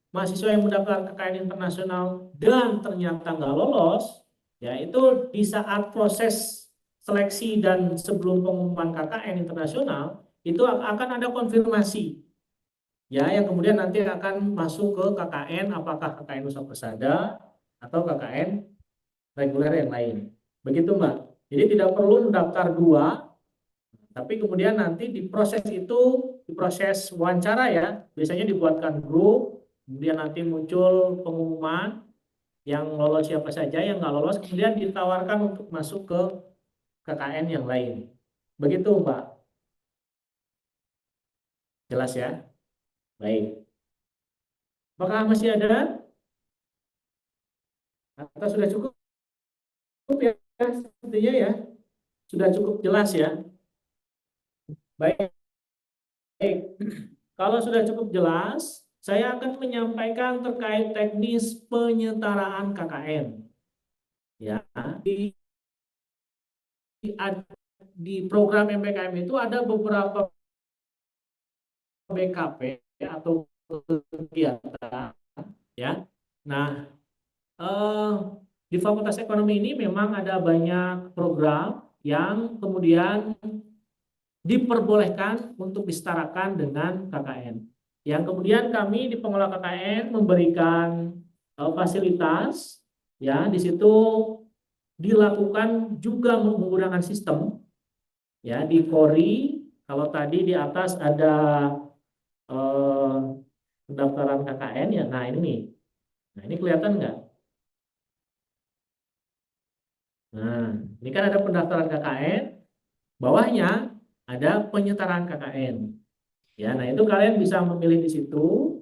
mahasiswa yang mendaftar KKN internasional dan ternyata nggak lolos, ya itu di saat proses seleksi dan sebelum pengumuman KKN internasional itu akan ada konfirmasi, ya, yang kemudian nanti akan masuk ke KKN, apakah KKN Nusa Pesada atau KKN reguler yang lain. Begitu Mbak. Jadi tidak perlu mendaftar dua, tapi kemudian nanti di proses itu, di proses wawancara ya, biasanya dibuatkan grup, kemudian nanti muncul pengumuman yang lolos siapa saja, yang nggak lolos kemudian ditawarkan untuk masuk ke KKN yang lain. Begitu Mbak. Jelas ya? Baik. Apakah masih ada? Atau sudah cukup ya? Sepertinya ya. Sudah cukup jelas ya. Baik. Kalau sudah cukup jelas, saya akan menyampaikan terkait teknis penyetaraan KKN. Ya, di program MPKM itu ada beberapa BKP atau kegiatan, ya. Nah, eh, di Fakultas Ekonomi ini memang ada banyak program yang kemudian diperbolehkan untuk disetarakan dengan KKN. Yang kemudian kami di pengelola KKN memberikan fasilitas, ya, di situ dilakukan juga menggunakan sistem, ya, di Kori. Kalau tadi di atas ada eh, pendaftaran KKN ya, nah ini nih, nah ini kelihatan nggak? Nah, ini kan ada pendaftaran KKN, bawahnya ada penyetaraan KKN. Ya, nah itu kalian bisa memilih di situ,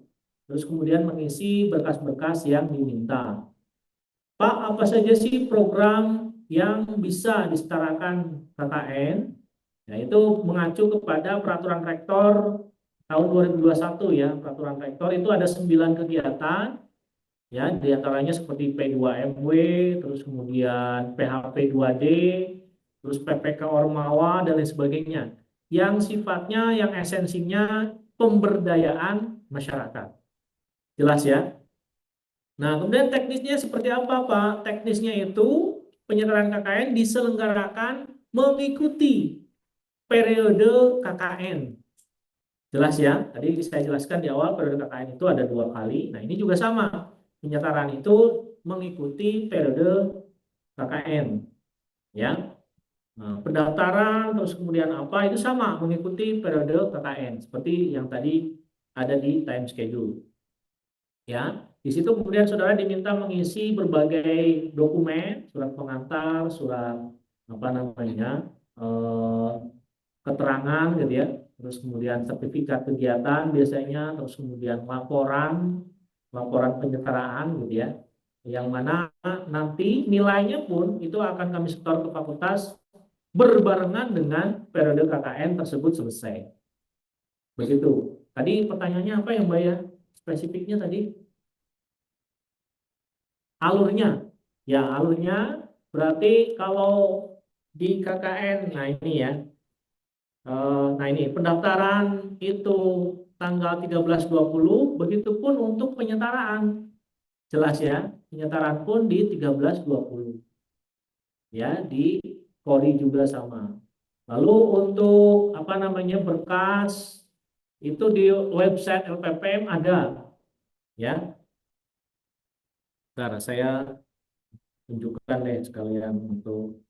terus kemudian mengisi berkas-berkas yang diminta. Pak, apa saja sih program yang bisa disetarakan KKN? Nah, itu mengacu kepada Peraturan Rektor tahun 2021 ya. Peraturan Rektor itu ada 9 kegiatan, ya, diantaranya seperti P2MW, terus kemudian PHP 2D, terus PPK Ormawa, dan lain sebagainya. Yang sifatnya, yang esensinya pemberdayaan masyarakat. Jelas ya? Nah, kemudian teknisnya seperti apa, Pak? Teknisnya itu penyerahan KKN diselenggarakan mengikuti periode KKN. Jelas ya? Tadi saya jelaskan di awal periode KKN itu ada 2 kali. Nah, ini juga sama. penyetaraan itu mengikuti periode KKN, ya. Nah, pendaftaran terus kemudian apa itu sama mengikuti periode KKN seperti yang tadi ada di time schedule. Ya, di situ kemudian saudara diminta mengisi berbagai dokumen, surat pengantar, surat apa namanya, keterangan gitu ya, terus kemudian sertifikat kegiatan biasanya, terus kemudian laporan penyetaraan gitu ya, yang mana nanti nilainya pun itu akan kami setor ke fakultas berbarengan dengan periode KKN tersebut selesai. Begitu. Tadi pertanyaannya apa yang Mbak ya? Spesifiknya tadi? Alurnya. Ya, alurnya berarti kalau di KKN, nah ini ya. Nah ini pendaftaran itu tanggal 13-20, begitupun untuk penyetaraan. Jelas ya, penyetaraan pun di 13-20. Ya, di Polri juga sama. Lalu untuk apa namanya berkas itu di website LPPM ada, ya. Bentar, saya tunjukkan deh sekalian untuk.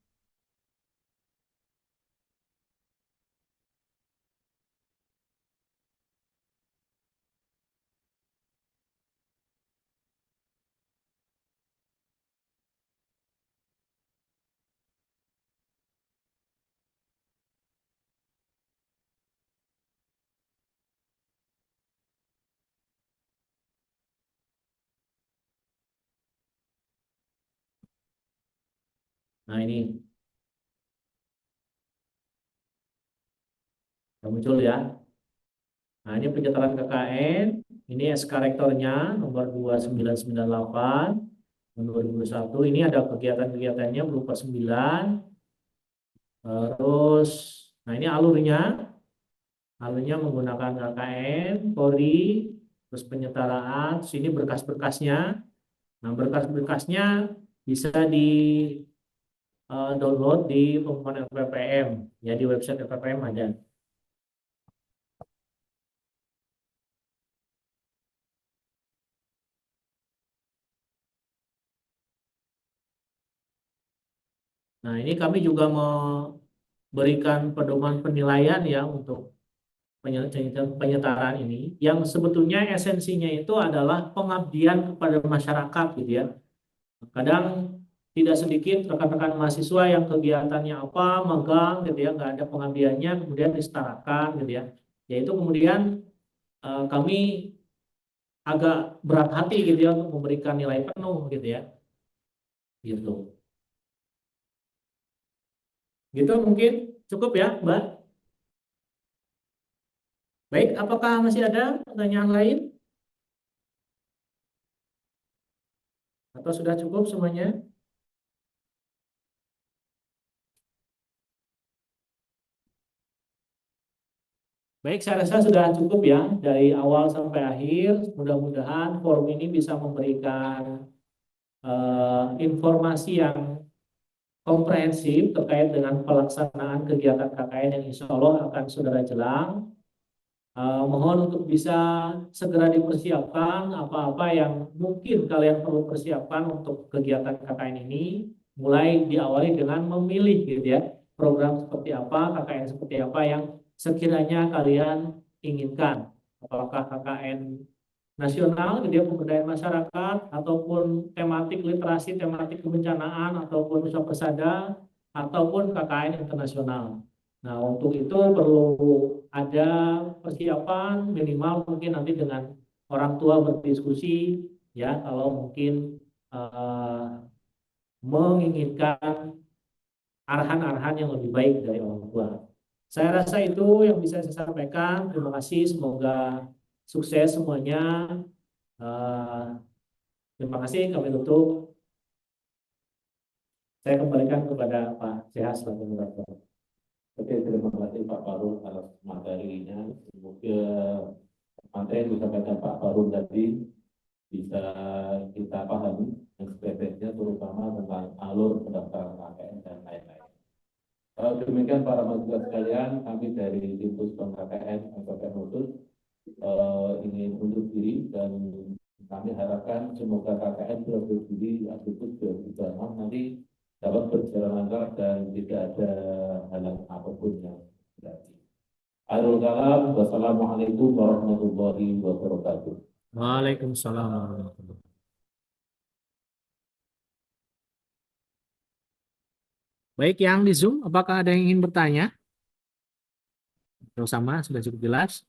Nah ini muncul ya. Nah ini pencetakan KKN. Ini SK rektornya nomor 2998 tahun 2021. Ini ada kegiatan-kegiatannya berupa 9. Terus, nah ini alurnya menggunakan KKN, Polri, terus penyetaraan, sini berkas-berkasnya. Nah, berkas-berkasnya bisa di download di pengumuman LPPM, ya di website LPPM ada. Nah, ini kami juga memberikan pedoman penilaian ya untuk penyetaraan ini, yang sebetulnya esensinya itu adalah pengabdian kepada masyarakat gitu ya. Kadang tidak sedikit rekan-rekan mahasiswa yang kegiatannya apa, magang gitu ya, nggak ada pengabdiannya, kemudian disetarakan gitu ya. Yaitu kemudian kami agak berat hati gitu ya untuk memberikan nilai penuh gitu ya. Gitu. Gitu mungkin cukup ya, Mbak. Baik, apakah masih ada pertanyaan lain? Atau sudah cukup semuanya? Baik, saya rasa sudah cukup ya dari awal sampai akhir. Mudah-mudahan forum ini bisa memberikan informasi yang komprehensif terkait dengan pelaksanaan kegiatan KKN yang insya Allah akan saudara jelang. Mohon untuk bisa segera dipersiapkan apa-apa yang mungkin kalian perlu persiapkan untuk kegiatan KKN ini, mulai diawali dengan memilih gitu ya program seperti apa, KKN seperti apa yang sekiranya kalian inginkan. Apakah KKN nasional gitu ya, pemberdayaan masyarakat, ataupun tematik literasi, tematik kebencanaan, ataupun usaha persada, ataupun KKN internasional. Nah, untuk itu perlu ada persiapan minimal mungkin nanti dengan orang tua berdiskusi ya, kalau mungkin eh, menginginkan arahan-arahan yang lebih baik dari orang tua. Saya rasa itu yang bisa saya sampaikan. Terima kasih, semoga sukses semuanya. Eh, Terima kasih, kami tutup. Saya kembalikan kepada Pak CH selaku moderator. Oke, terima kasih Pak Farul atas materinya. Semoga materi yang disampaikan Pak Farul tadi bisa kita pahami yang spesifiknya, terutama tentang alur pendaftaran KKN dan lain-lain. Demikian para mahasiswa sekalian, kami dari tim Puspom KKN KKN khusus ingin undur diri dan kami kami harapkan semoga KKN 27 Agustus 2026 nanti dapat berjalan lancar dan tidak ada halangan apapun yang terjadi. Akhirul kalam, wassalamualaikum warahmatullahi wabarakatuh. Waalaikumsalam warahmatullahi wabarakatuh. Baik, yang di Zoom, apakah ada yang ingin bertanya? Kalau sama, sudah cukup jelas.